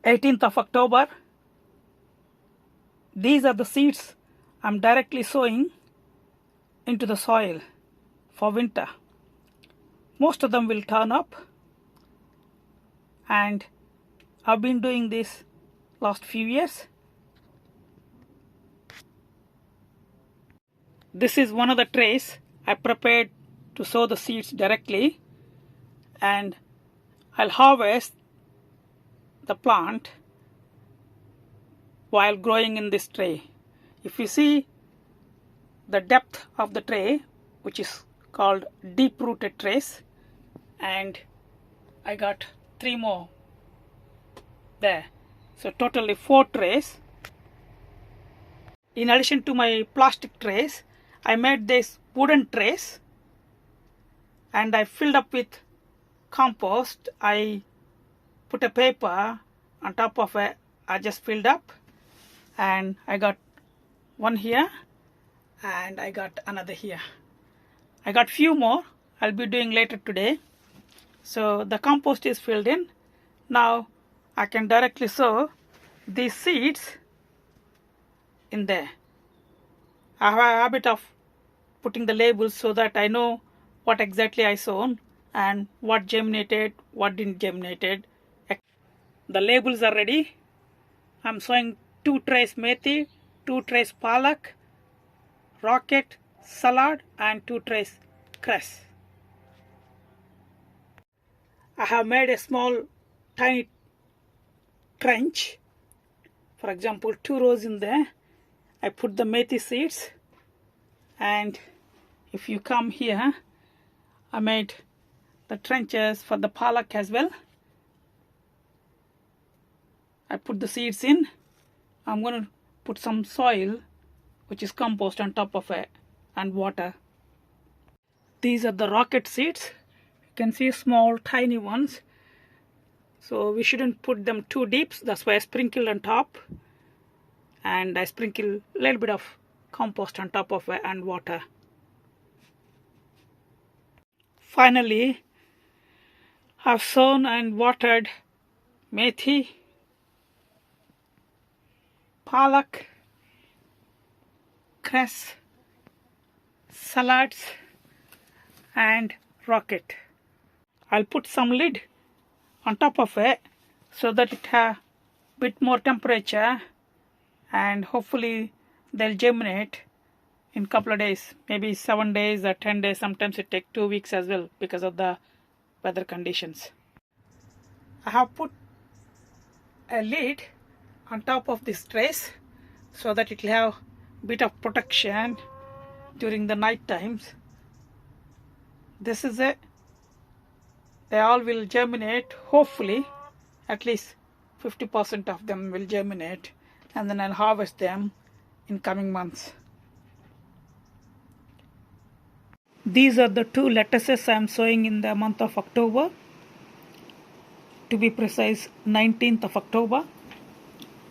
18th of October. These are the seeds I'm directly sowing into the soil for winter. Most of them will turn up, and I've been doing this last few years. This is one of the trays I prepared to sow the seeds directly, and I'll harvest the plant while growing in this tray. If you see the depth of the tray, which is called deep rooted trays, and I got 3 more there, so totally 4 trays. In addition to my plastic trays, I made these wooden trays and I filled up with compost. I put a paper on top of it. I just filled up, and I got one here and I got another here. I got few more I'll be doing later today. So the compost is filled in. Now I can directly sow these seeds in there. I have a habit of putting the labels so that I know what exactly I sown and what germinated, what didn't germinated. The labels are ready. I'm sowing 2 trays methi, 2 trays palak, rocket, salad, and 2 trays cress. I have made a small tiny trench, for example 2 rows in there. I put the methi seeds, and if you come here, I made the trenches for the palak as well. I put the seeds in. I'm going to put some soil, which is compost, on top of it, and water. These are the rocket seeds. You can see small tiny ones, so we shouldn't put them too deep. That's why I sprinkled on top, and I sprinkle a little bit of compost on top of it and water. Finally, I've sown and watered methi, palak, cress, salads, and rocket. I'll put some lid on top of it so that it has a bit more temperature, and hopefully they'll germinate in a couple of days, maybe 7 days or 10 days. Sometimes it takes 2 weeks as well because of the weather conditions. I have put a lid on top of this trays so that it will have a bit of protection during the night times. This is it. They all will germinate. Hopefully at least 50% of them will germinate, and then I'll harvest them in coming months. These are the 2 lettuces I am sowing in the month of October. To be precise, 19th of October.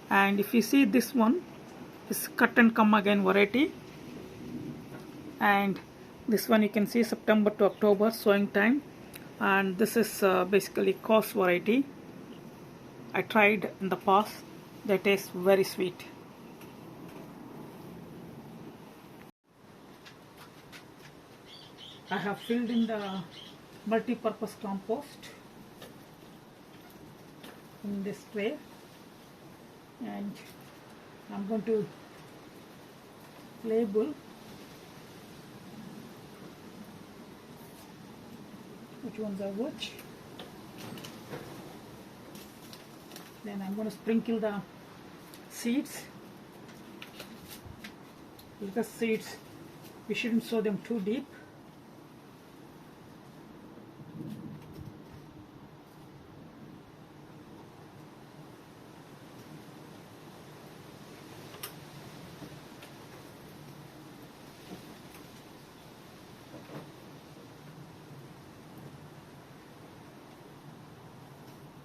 And if you see, this one is cut and come again variety, and this one you can see September to October sowing time, and this is basically coarse variety. I tried in the past. They taste very sweet. I have filled in the multi-purpose compost in this tray, and I'm going to label which ones are which. Then I'm going to sprinkle the seeds. Because seeds, we shouldn't sow them too deep.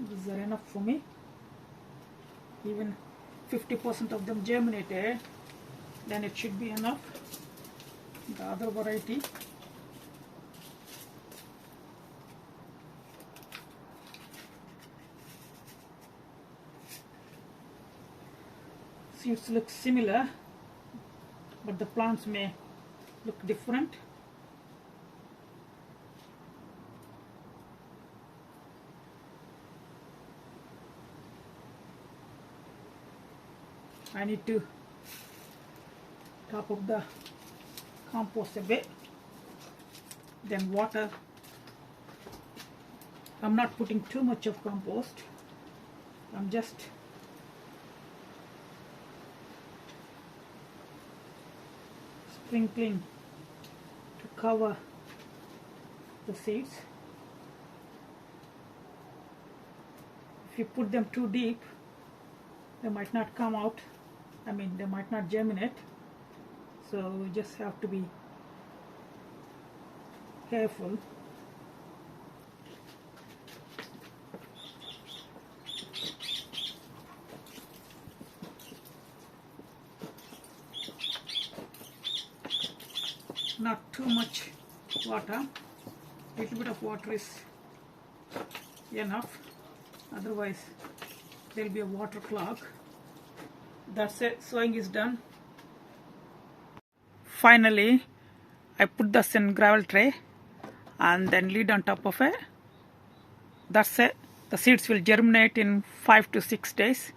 These are enough for me. Even 50% of them germinated, then it should be enough. The other variety, seeds look similar, but the plants may look different. I need to top up the compost a bit, then water. I'm not putting too much of compost. I'm just sprinkling to cover the seeds. If you put them too deep, they might not come out. I mean, they might not germinate. So we just have to be careful. Not too much water. A little bit of water is enough. Otherwise, there will be a water clog. That's it. Sowing is done. Finally, I put this in gravel tray and then lid on top of it. That's it. The seeds will germinate in 5 to 6 days.